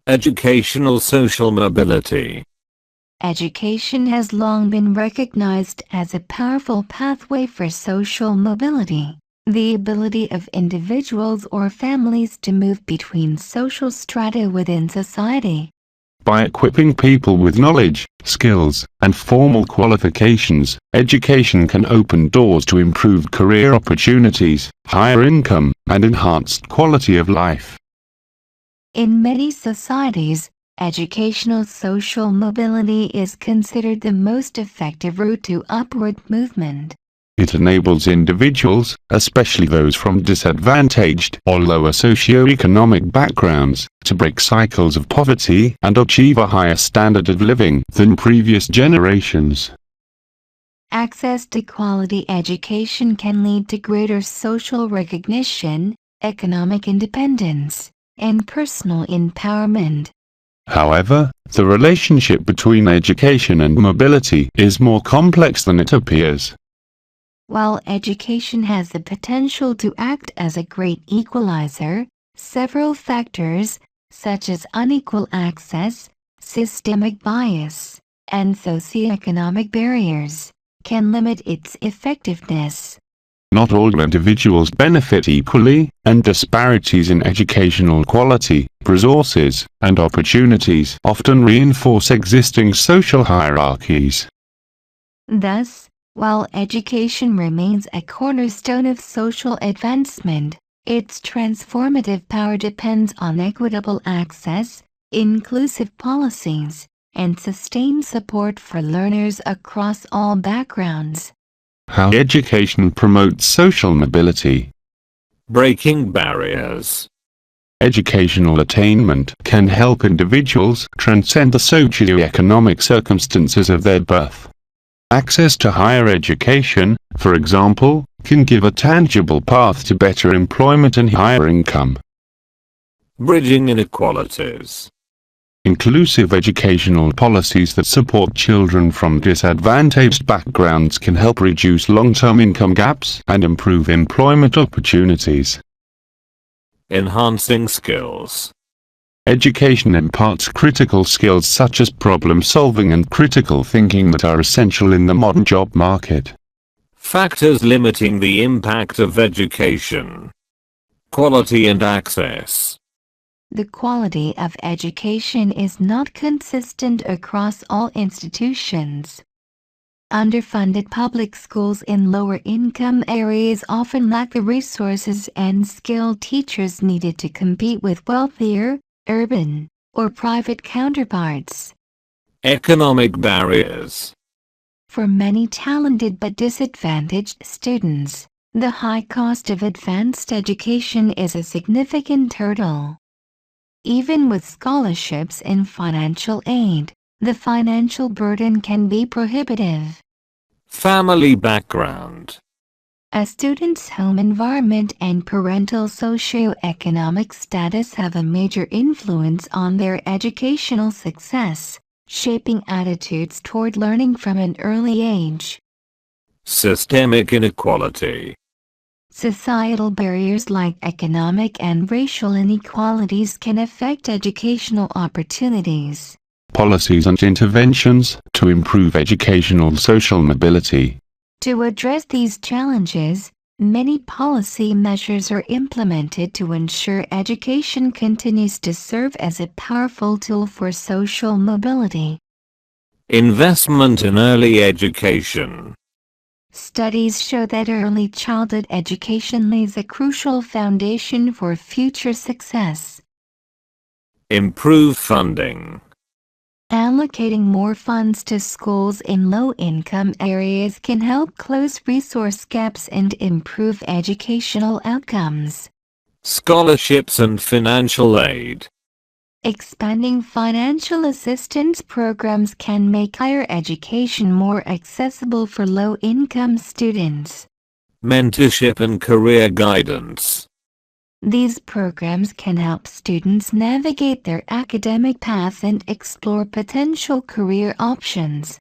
Educational social mobility. Education has long been recognized as a powerful pathway for social mobility, the ability of individuals or families to move between social strata within society. By equipping people with knowledge, skills, and formal qualifications, education can open doors to improved career opportunities, higher income, and enhanced quality of life. In many societies, educational social mobility is considered the most effective route to upward movement. It enables individuals, especially those from disadvantaged or lower socioeconomic backgrounds, to break cycles of poverty and achieve a higher standard of living than previous generations. Access to quality education can lead to greater social recognition, economic independence, and personal empowerment. However, the relationship between education and mobility is more complex than it appears. While education has the potential to act as a great equalizer, several factors, such as unequal access, systemic bias, and socioeconomic barriers, can limit its effectiveness. Not all individuals benefit equally, and disparities in educational quality, resources, and opportunities often reinforce existing social hierarchies. Thus, while education remains a cornerstone of social advancement, its transformative power depends on equitable access, inclusive policies, and sustained support for learners across all backgrounds. How education promotes social mobility. Breaking barriers. Educational attainment can help individuals transcend the socio-economic circumstances of their birth. Access to higher education, for example, can give a tangible path to better employment and higher income. Bridging inequalities. Inclusive educational policies that support children from disadvantaged backgrounds can help reduce long-term income gaps and improve employment opportunities. Enhancing skills. Education imparts critical skills such as problem-solving and critical thinking that are essential in the modern job market. Factors limiting the impact of education. Quality and access. The quality of education is not consistent across all institutions. Underfunded public schools in lower-income areas often lack the resources and skilled teachers needed to compete with wealthier, urban, or private counterparts. Economic barriers. For many talented but disadvantaged students, the high cost of advanced education is a significant hurdle. Even with scholarships and financial aid, the financial burden can be prohibitive. Family background. A student's home environment and parental socioeconomic status have a major influence on their educational success, shaping attitudes toward learning from an early age. Systemic inequality. Societal barriers like economic and racial inequalities can affect educational opportunities. Policies and interventions to improve educational social mobility. To address these challenges, many policy measures are implemented to ensure education continues to serve as a powerful tool for social mobility. Investment in early education. Studies show that early childhood education lays a crucial foundation for future success. Improve funding. Allocating more funds to schools in low-income areas can help close resource gaps and improve educational outcomes. Scholarships and financial aid. Expanding financial assistance programs can make higher education more accessible for low-income students. Mentorship and career guidance. These programs can help students navigate their academic path and explore potential career options.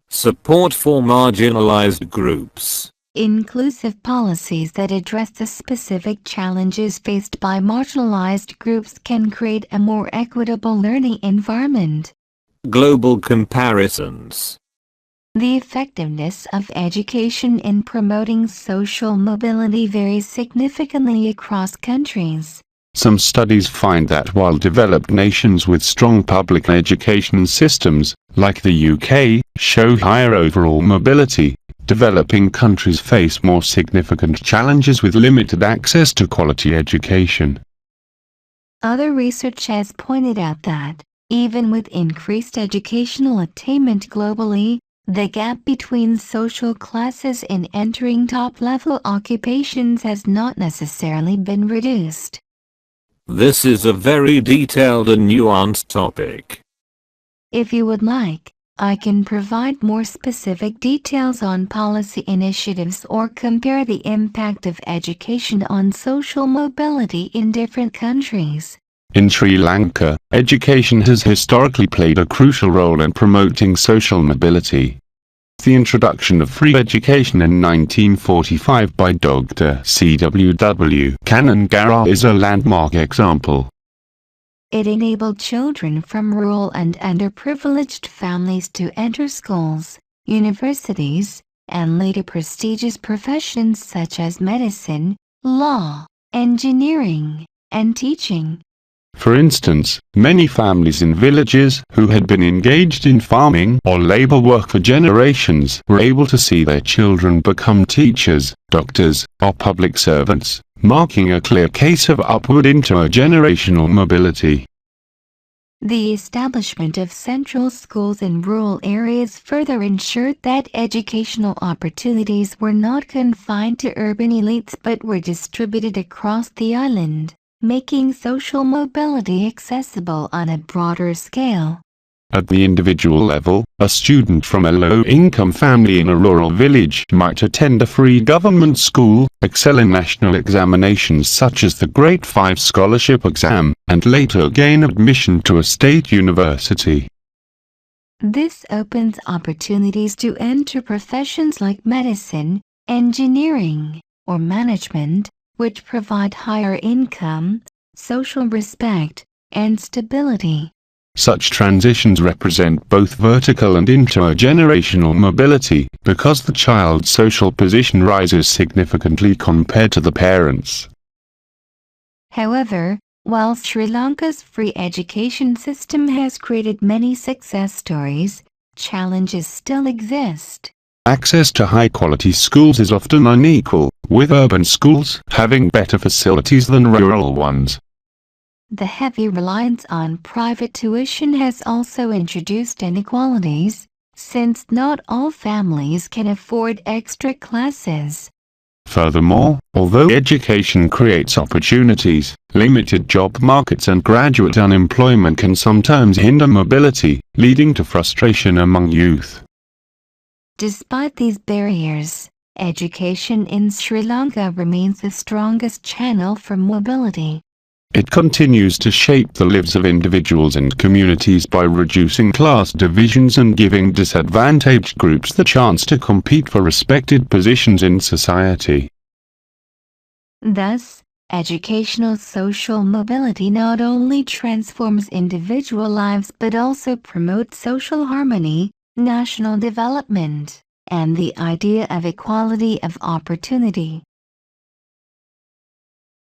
Support for marginalized groups. Inclusive policies that address the specific challenges faced by marginalized groups can create a more equitable learning environment. Global comparisons. The effectiveness of education in promoting social mobility varies significantly across countries. Some studies find that while developed nations with strong public education systems, like the UK, show higher overall mobility, developing countries face more significant challenges with limited access to quality education. Other research has pointed out that, even with increased educational attainment globally, the gap between social classes in entering top-level occupations has not necessarily been reduced. This is a very detailed and nuanced topic. If you would like, I can provide more specific details on policy initiatives or compare the impact of education on social mobility in different countries. In Sri Lanka, education has historically played a crucial role in promoting social mobility. The introduction of free education in 1945 by Dr. C.W.W. Kanangara is a landmark example. It enabled children from rural and underprivileged families to enter schools, universities, and later prestigious professions such as medicine, law, engineering, and teaching. For instance, many families in villages who had been engaged in farming or labor work for generations were able to see their children become teachers, doctors, or public servants, marking a clear case of upward intergenerational mobility. The establishment of central schools in rural areas further ensured that educational opportunities were not confined to urban elites but were distributed across the island, making social mobility accessible on a broader scale. At the individual level, a student from a low-income family in a rural village might attend a free government school, excel in national examinations such as the Grade 5 scholarship exam, and later gain admission to a state university. This opens opportunities to enter professions like medicine, engineering, or management, which provide higher income, social respect, and stability. Such transitions represent both vertical and intergenerational mobility, because the child's social position rises significantly compared to the parents. However, while Sri Lanka's free education system has created many success stories, challenges still exist. Access to high-quality schools is often unequal, with urban schools having better facilities than rural ones. The heavy reliance on private tuition has also introduced inequalities, since not all families can afford extra classes. Furthermore, although education creates opportunities, limited job markets and graduate unemployment can sometimes hinder mobility, leading to frustration among youth. Despite these barriers, education in Sri Lanka remains the strongest channel for mobility. It continues to shape the lives of individuals and communities by reducing class divisions and giving disadvantaged groups the chance to compete for respected positions in society. Thus, educational social mobility not only transforms individual lives but also promotes social harmony, national development, and the idea of equality of opportunity.